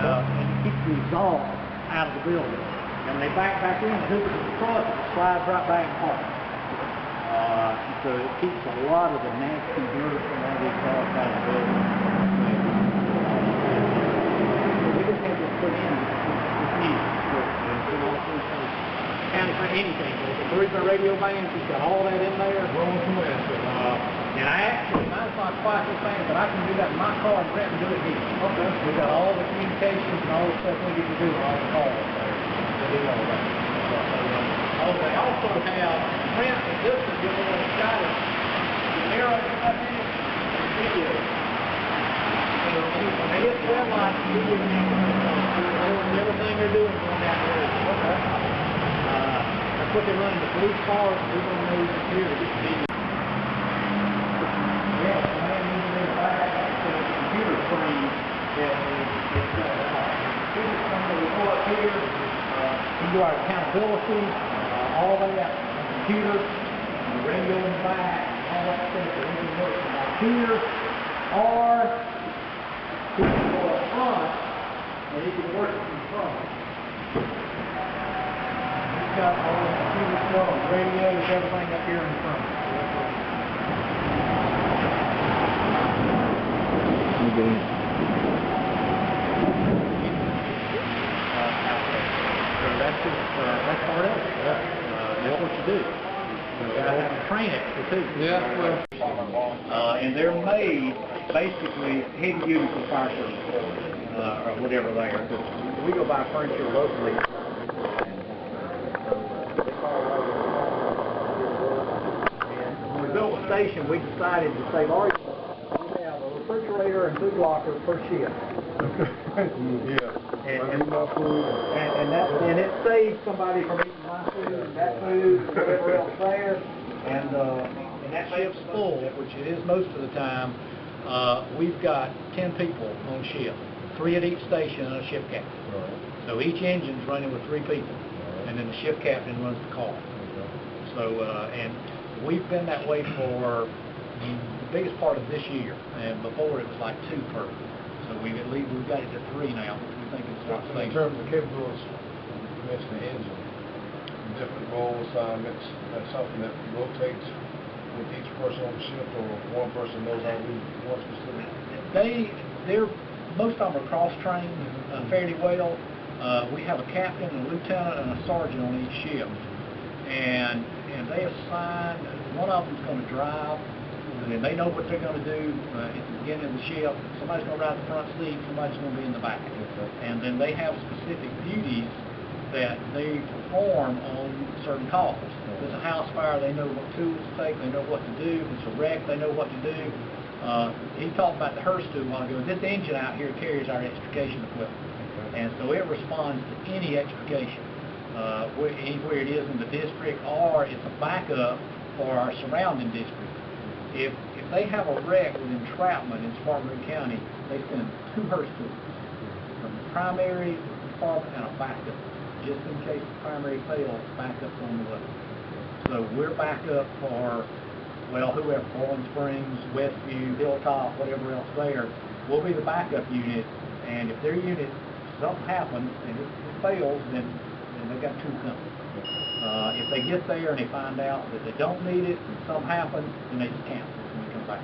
and it keeps the exhaust out of the building. And when they back in, the hood of the truck slides right back and park. So it keeps a lot of the nasty dirt from all the exhaust out of the building. So we just had to put in this new county for anything. The original radio band, she's got all that in there. And I actually, mine's not quite the same, but I can do that in my car and print and do it here. Okay. We've got all the communications and all the stuff we need to do on the car there to do all that. Oh, they also have print, and this is just a little exciting. The mirror and stuff in it, video. So when they hit the red light, video everything they're doing on that road. Okay. That's what they run in the police cars, and we're going to know here to get video. Yeah, the man using their back to the computer screen that is computer screen that we pull up here. We do our accountability, all that, the computer, the radio in the back, all that stuff that we can work from out here, or we can go up front and he can work from the front. He's got all the computer stuff, radios, everything up here in the front. That's part of it. That's what you do. You got to have a train extra too. Yeah. And they're made basically heavy duty for fire service or whatever they are. Because we go buy furniture locally. And when we built the station, we decided to save our. We have a refrigerator and food locker per shift. Yeah. And it saves somebody from eating my food and that food, whatever else there. And that shift's full, which it is most of the time. We've got 10 people on shift, 3 at each station and a shift captain. Right. So each engine's running with 3 people, and then the shift captain runs the car. Okay. So and we've been that way for the biggest part of this year, and before it was like 2 per. So we've got it to 3 now. We think it's not safe. In terms of capabilities, you mentioned the engine, different role assignments. That's something that rotates with each person on the ship, or one person knows how to do one specific. They're most of them are cross-trained fairly well. We have a captain, a lieutenant, and a sergeant on each ship, and they assign. One of them's going to drive. And they know what they're going to do at the beginning of the ship. Somebody's going to ride the front seat, somebody's going to be in the back. And then they have specific duties that they perform on certain calls. If it's a house fire, they know what tools to take, they know what to do. If it's a wreck, they know what to do. He talked about the hearse tool a while ago. This engine out here carries our extrication equipment. And so it responds to any extrication, anywhere it is in the district, or it's a backup for our surrounding district. If they have a wreck with entrapment in Spartanburg County, they send 2 hearse tools, from the primary department and a backup, just in case the primary fails, backup's on the way. So we're backup for, well, whoever, Boiling Springs, Westview, Hilltop, whatever else there. We'll be the backup unit, and if their unit, something happens and it fails, then they've got 2 coming. If they get there and they find out that they don't need it and something happens, then they just cancel it when they come back.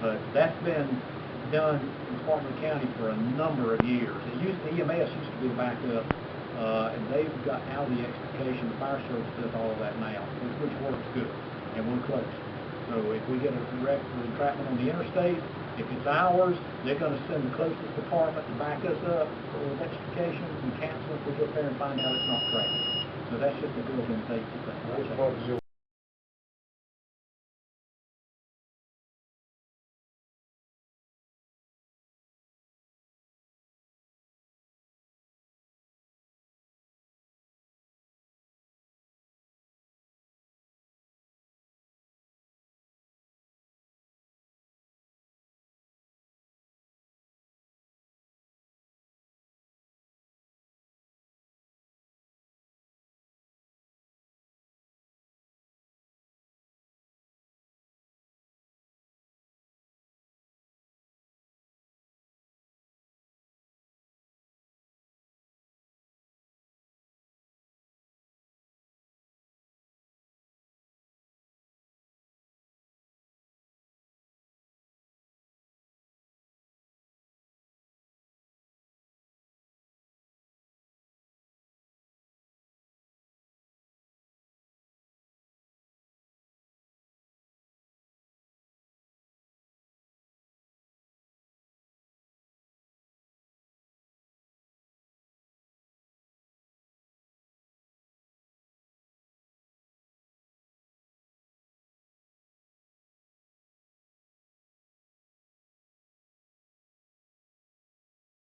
But that's been done in Spartanburg County for a number of years. EMS used to be backup, and they've got out of the extrication. The fire service does all of that now, which works good, and we're close. So if we get a wreck with entrapment on the interstate, if it's ours, they're going to send the closest department to back us up with extrication and cancel if we get there and find out it's not tracked. So that's just a built-in safety thing.